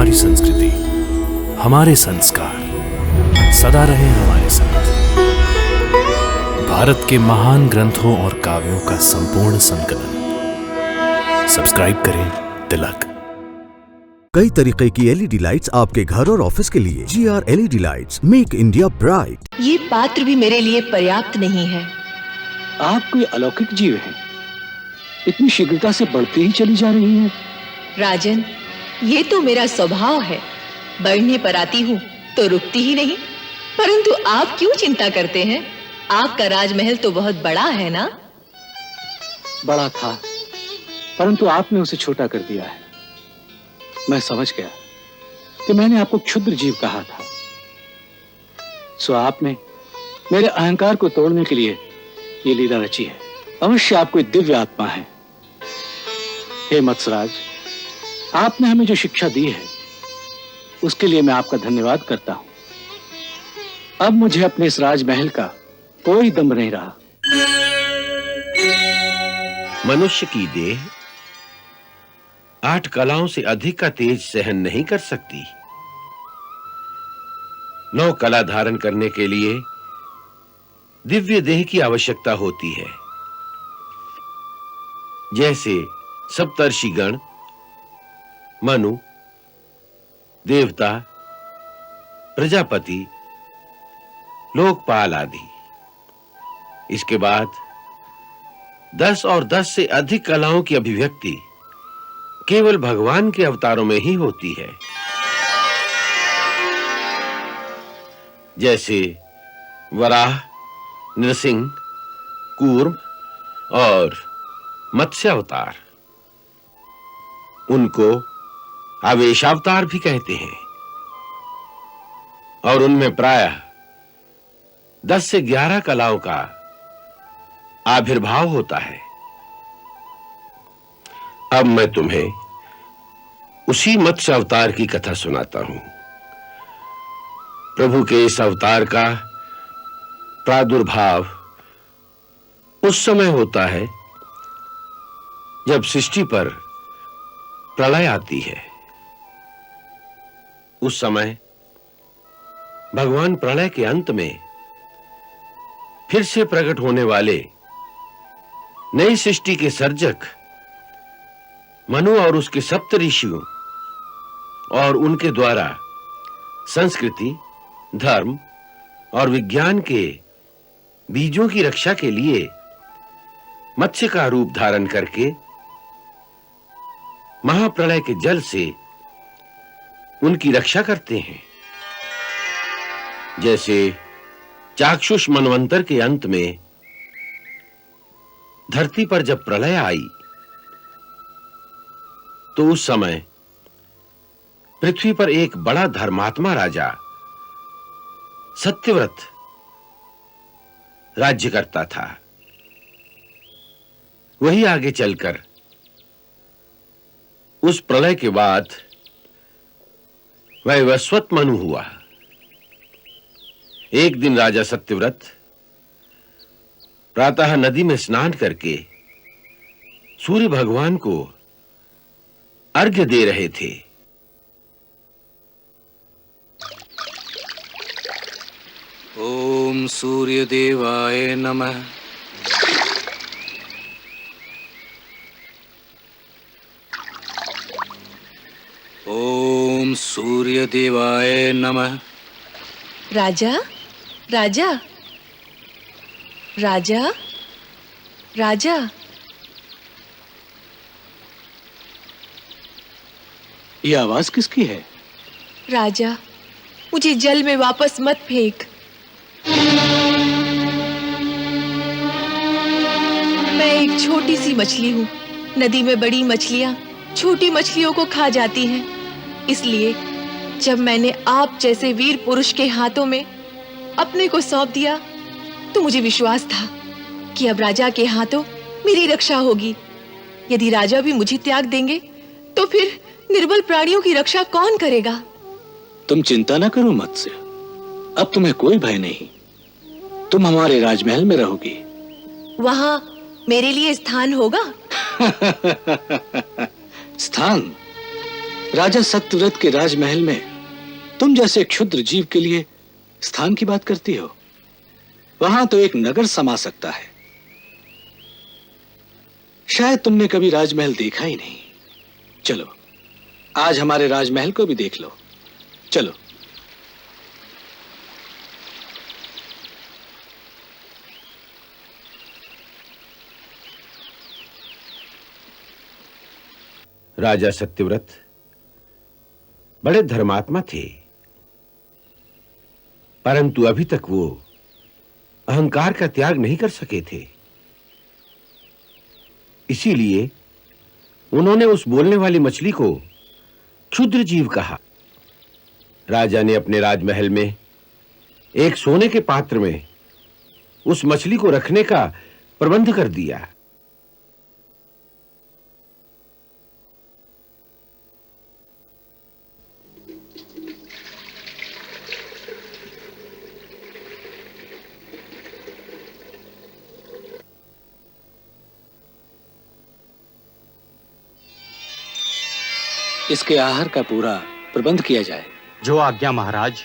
हमारी संस्कृति, हमारे संस्कार सदा रहे हमारे साथ। भारत के महान ग्रंथों और काव्यों का संपूर्ण संकलन। सब्सक्राइब करें तिलक। कई तरीके की एलईडी लाइट्स आपके घर और ऑफिस के लिए। GR LED lights, make India bright. ये पात्र भी मेरे लिए पर्याप्त नहीं है। आप कोई अलौकिक जीव हैं, इतनी शीघ्रता से बढ़ती ही चली जा रही हैं। राजन, ये तो मेरा स्वभाव है, बढ़ने पर आती हूँ तो रुकती ही नहीं। परंतु आप क्यों चिंता करते हैं? आपका राजमहल तो बहुत बड़ा है ना? बड़ा था, परंतु आपने उसे छोटा कर दिया है। मैं समझ गया कि मैंने आपको क्षुद्र जीव कहा था, सो आपने मेरे अहंकार को तोड़ने के लिए ये लीला रची है। अवश्य आप कोई दिव्य आत्मा है। हे मत्सराज, आपने हमें जो शिक्षा दी है उसके लिए मैं आपका धन्यवाद करता हूं। अब मुझे अपने इस राजमहल का कोई दम नहीं रहा। मनुष्य की देह 8 कलाओं से अधिक का तेज सहन नहीं कर सकती। 9 कला धारण करने के लिए दिव्य देह की आवश्यकता होती है। जैसे सप्तर्षिगण, मनु, देवता, प्रजापति, लोकपाल आदि। इसके बाद 10 और 10 से अधिक कलाओं की अभिव्यक्ति केवल भगवान के अवतारों में ही होती है। जैसे वराह, नृसिंह, कूर्म और मत्स्य अवतार। उनको आवेशावतार भी कहते हैं और उनमें प्रायः 10 से 11 कलाओं का आविर्भाव होता है। अब मैं तुम्हें उसी मत्स्य अवतार की कथा सुनाता हूं। प्रभु के इस अवतार का प्रादुर्भाव उस समय होता है जब सृष्टि पर प्रलय आती है। उस समय भगवान प्रलय के अंत में फिर से प्रकट होने वाले नई सृष्टि के सर्जक मनु और उसके सप्त ऋषियों और उनके द्वारा संस्कृति, धर्म और विज्ञान के बीजों की रक्षा के लिए मत्स्य का रूप धारण करके महाप्रलय के जल से उनकी रक्षा करते हैं। जैसे चाक्षुष मनवंतर के अंत में धरती पर जब प्रलय आई तो उस समय पृथ्वी पर एक बड़ा धर्मात्मा राजा सत्यव्रत राज्य करता था। वही आगे चलकर उस प्रलय के बाद वैवस्वत मनु हुआ। एक दिन राजा सत्यव्रत प्रातः नदी में स्नान करके सूर्य भगवान को अर्घ्य दे रहे थे। ओम सूर्य देवाय नमः। ओम सूर्य देवाय नमः। राजा, राजा, राजा, राजा। ये आवाज किसकी है? राजा, मुझे जल में वापस मत फेंक। मैं एक छोटी सी मछली हूँ। नदी में बड़ी मछलियाँ छोटी मछलियों को खा जाती हैं। इसलिए जब मैंने आप जैसे वीर पुरुष के हाथों में अपने को सौंप दिया तो मुझे विश्वास था कि अब राजा के हाथों मेरी रक्षा होगी। यदि राजा भी मुझे त्याग देंगे तो फिर निर्बल प्राणियों की रक्षा कौन करेगा? तुम चिंता न करो मत्स्य, अब तुम्हें कोई भय नहीं। तुम हमारे राजमहल में रहोगी। वहां मेरे लिए स्थान होगा? स्थान? राजा सत्यव्रत के राजमहल में तुम जैसे क्षुद्र जीव के लिए स्थान की बात करती हो? वहां तो एक नगर समा सकता है। शायद तुमने कभी राजमहल देखा ही नहीं। चलो, आज हमारे राजमहल को भी देख लो। चलो। राजा सत्यव्रत बड़े धर्मात्मा थे, परंतु अभी तक वो अहंकार का त्याग नहीं कर सके थे। इसीलिए उन्होंने उस बोलने वाली मछली को क्षुद्र जीव कहा। राजा ने अपने राजमहल में एक सोने के पात्र में उस मछली को रखने का प्रबंध कर दिया। इसके आहार का पूरा प्रबंध किया जाए। जो आज्ञा महाराज।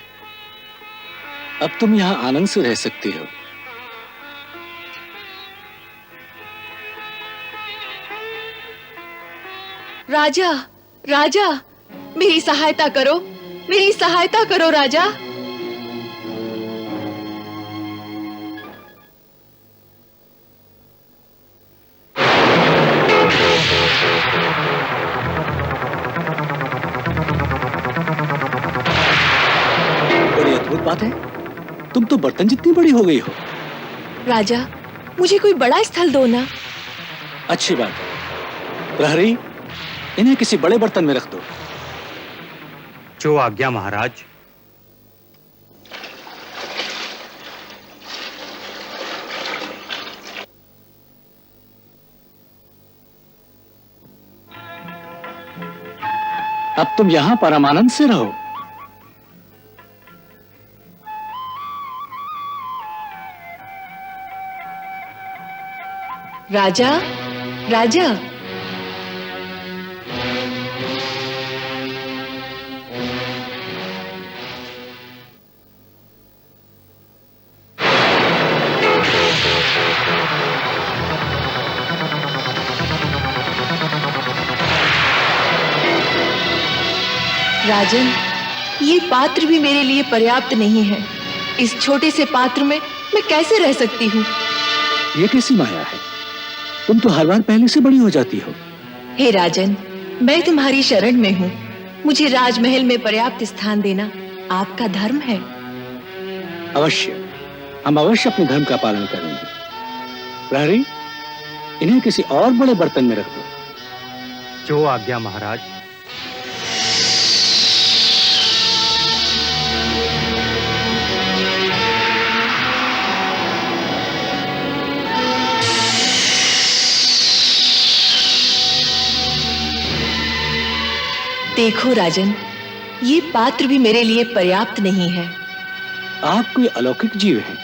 अब तुम यहां आनंद से रह सकती हो। राजा, राजा, मेरी सहायता करो, मेरी सहायता करो राजा। बड़ी अद्भुत बात है, तुम तो बर्तन जितनी बड़ी हो गई हो। राजा, मुझे कोई बड़ा स्थल दो ना। अच्छी बात है। प्रहरी, इन्हें किसी बड़े बर्तन में रख दो। जो आज्ञा महाराज। अब तुम यहां परमानंद से रहो। राजा, राजा, राजन, ये पात्र भी मेरे लिए पर्याप्त नहीं है। इस छोटे से पात्र में मैं कैसे रह सकती हूँ? ये कैसी माया है? तुम तो हर बार पहले से बड़ी हो जाती हो। हे राजन, मैं तुम्हारी शरण में हूँ। मुझे राजमहल में पर्याप्त स्थान देना आपका धर्म है। अवश्य, हम अवश्य अपने धर्म का पालन करेंगे। प्रहरी, इन्हें किसी और बड़े बर्तन में रख दो। जो आज्ञा महाराज। देखो राजन, ये पात्र भी मेरे लिए पर्याप्त नहीं है। आप कोई अलौकिक जीव हैं।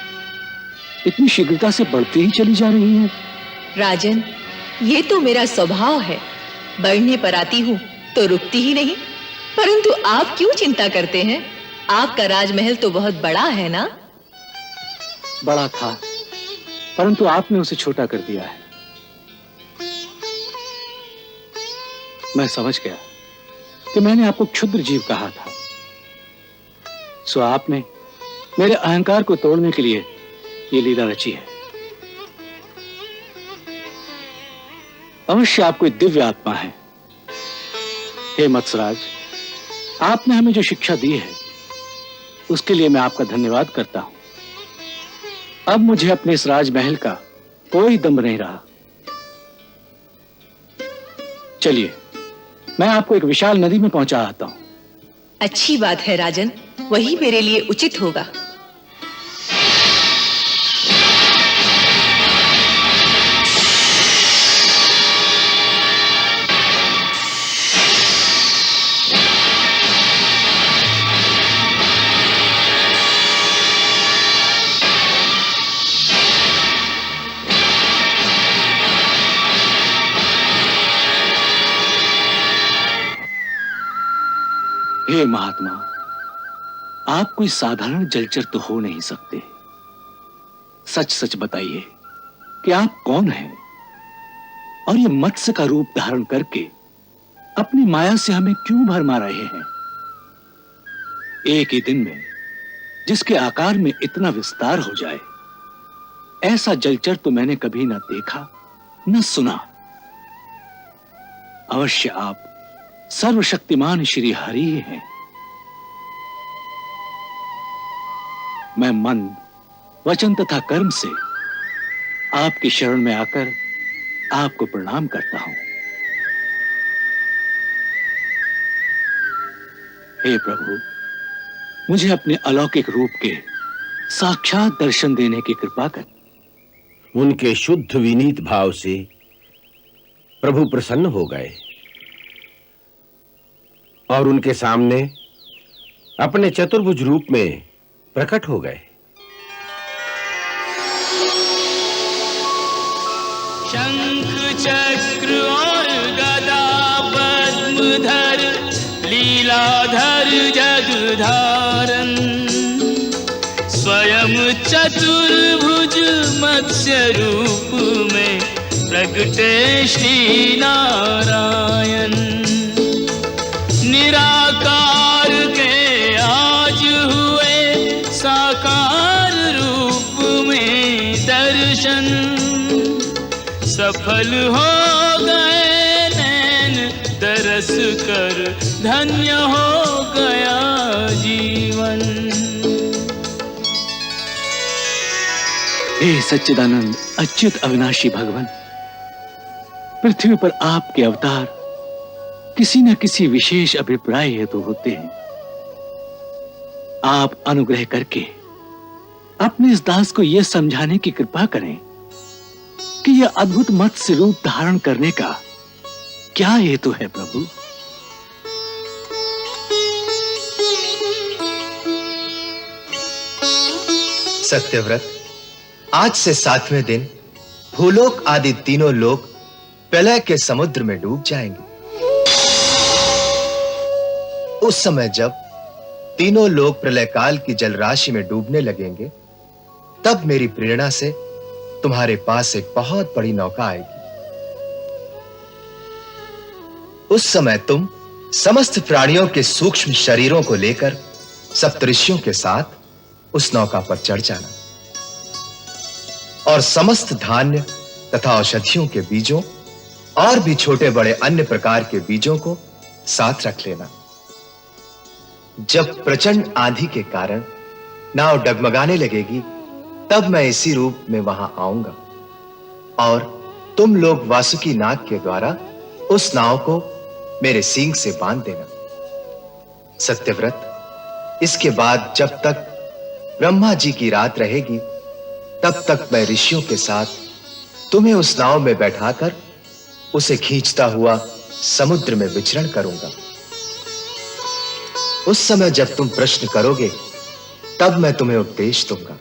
इतनी शीघ्रता से बढ़ती ही चली जा रही हैं। राजन, ये तो मेरा स्वभाव है। बढ़ने पर आती हूँ तो रुकती ही नहीं। परंतु आप क्यों चिंता करते हैं? आपका राजमहल तो बहुत बड़ा है ना? बड़ा था, परंतु आपने उसे छोटा कर दिया है। मैं समझ गया कि मैंने आपको क्षुद्र जीव कहा था। सो आपने मेरे अहंकार को तोड़ने के लिए ये लीला रची है। अवश्य आप कोई दिव्य आत्मा है। हे मत्सराज, आपने हमें जो शिक्षा दी है उसके लिए मैं आपका धन्यवाद करता हूं। अब मुझे अपने इस राजमहल का कोई दम नहीं रहा। चलिए, मैं आपको एक विशाल नदी में पहुंचा आता हूं। अच्छी बात है राजन, वही मेरे लिए उचित होगा। हे महात्मा, आप कोई साधारण जलचर तो हो नहीं सकते। सच सच बताइए कि आप कौन हैं और ये मत्स्य का रूप धारण करके अपनी माया से हमें क्यों भरमा रहे हैं? एक ही दिन में जिसके आकार में इतना विस्तार हो जाए, ऐसा जलचर तो मैंने कभी न देखा न सुना। अवश्य आप सर्वशक्तिमान श्री हरि ही हैं। मैं मन, वचन तथा कर्म से आपकी शरण में आकर आपको प्रणाम करता हूं। हे प्रभु, मुझे अपने अलौकिक रूप के साक्षात दर्शन देने की कृपा कर। उनके शुद्ध विनीत भाव से प्रभु प्रसन्न हो गए और उनके सामने अपने चतुर्भुज रूप में प्रकट हो गए। शंख चक्र और गदा पद्मधर, लीलाधर जगधारन, स्वयं चतुर्भुज मत्स्य रूप में प्रगटे श्री नारायण। निराकार के आज हुए साकार रूप में दर्शन, सफल हो गए नैन दरस कर, धन्य हो गया जीवन। हे सच्चिदानंद अच्युत अविनाशी भगवान, पृथ्वी पर आपके अवतार किसी न किसी विशेष अभिप्राय हेतु होते हैं। आप अनुग्रह करके अपने इस दास को यह समझाने की कृपा करें कि यह अद्भुत मत्स्य रूप धारण करने का क्या हेतु है प्रभु। सत्यव्रत, आज से 7वें दिन भूलोक आदि तीनों लोक प्रलय के समुद्र में डूब जाएंगे। उस समय जब तीनों लोग प्रलय काल की जलराशि में डूबने लगेंगे, तब मेरी प्रेरणा से तुम्हारे पास एक बहुत बड़ी नौका आएगी। उस समय तुम समस्त प्राणियों के सूक्ष्म शरीरों को लेकर सप्तऋषियों के साथ उस नौका पर चढ़ जाना और समस्त धान्य तथा औषधियों के बीजों और भी छोटे बड़े अन्य प्रकार के बीजों को साथ रख लेना। जब प्रचंड आंधी के कारण नाव डगमगाने लगेगी, तब मैं इसी रूप में वहां आऊंगा और तुम लोग वासुकी नाग के द्वारा उस नाव को मेरे सींग से बांध देना। सत्यव्रत, इसके बाद जब तक ब्रह्मा जी की रात रहेगी, तब तक मैं ऋषियों के साथ तुम्हें उस नाव में बैठाकर उसे खींचता हुआ समुद्र में विचरण करूंगा। उस समय जब तुम प्रश्न करोगे, तब मैं तुम्हें उपदेश दूंगा।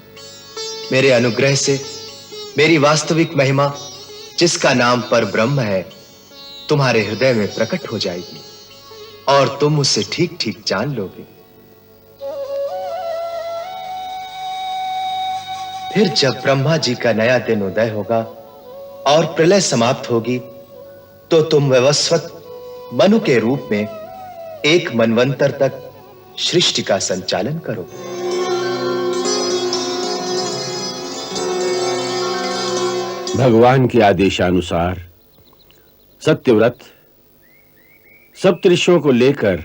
मेरे अनुग्रह से मेरी वास्तविक महिमा, जिसका नाम पर ब्रह्म है, तुम्हारे हृदय में प्रकट हो जाएगी और तुम उसे ठीक ठीक जान लोगे। फिर जब ब्रह्मा जी का नया दिन उदय होगा और प्रलय समाप्त होगी, तो तुम वैवस्वत मनु के रूप में एक मनवंतर तक सृष्टि का संचालन करोगे। भगवान के आदेशानुसार सत्यव्रत सप्तऋषियों को लेकर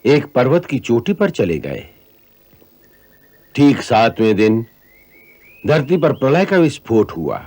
एक पर्वत की चोटी पर चले गए। ठीक 7वें दिन धरती पर प्रलय का विस्फोट हुआ।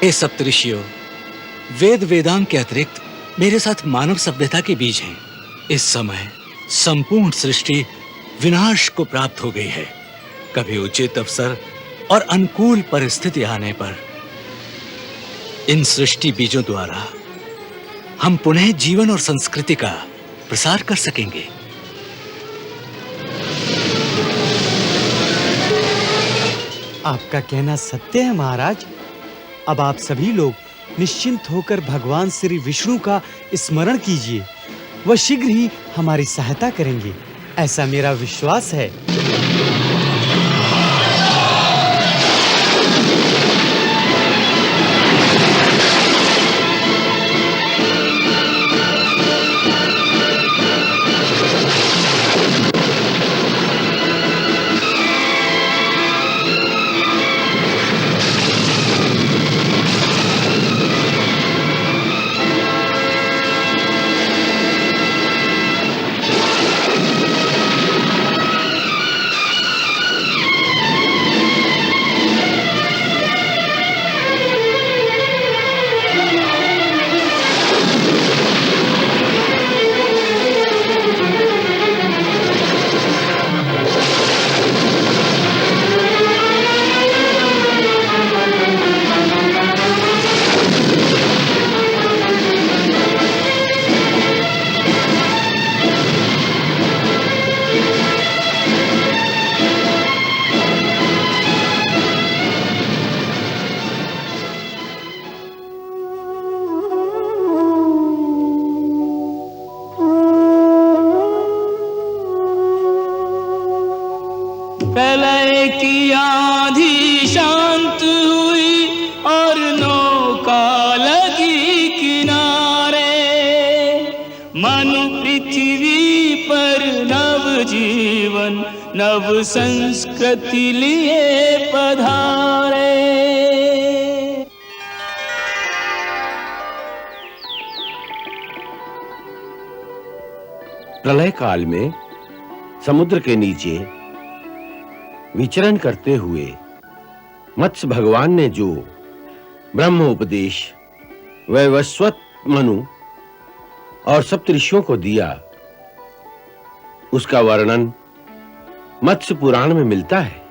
हे सप्तऋषियों, वेद वेदांग के अतिरिक्त मेरे साथ मानव सभ्यता के बीज हैं। इस समय संपूर्ण सृष्टि विनाश को प्राप्त हो गई है। कभी उचित अवसर और अनुकूल परिस्थिति आने पर इन सृष्टि बीजों द्वारा हम पुनः जीवन और संस्कृति का प्रसार कर सकेंगे। आपका कहना सत्य है महाराज। अब आप सभी लोग निश्चिंत होकर भगवान श्री विष्णु का स्मरण कीजिए। वह शीघ्र ही हमारी सहायता करेंगे, ऐसा मेरा विश्वास है। प्रलय की आंधी शांत हुई और नौका लगी किनारे। मनु पृथ्वी पर नव जीवन नव संस्कृति लिए पधारे। प्रलय काल में समुद्र के नीचे विचरण करते हुए मत्स्य भगवान ने जो ब्रह्म उपदेश वैवस्वत मनु और सप्तऋषियों को दिया, उसका वर्णन मत्स्य पुराण में मिलता है।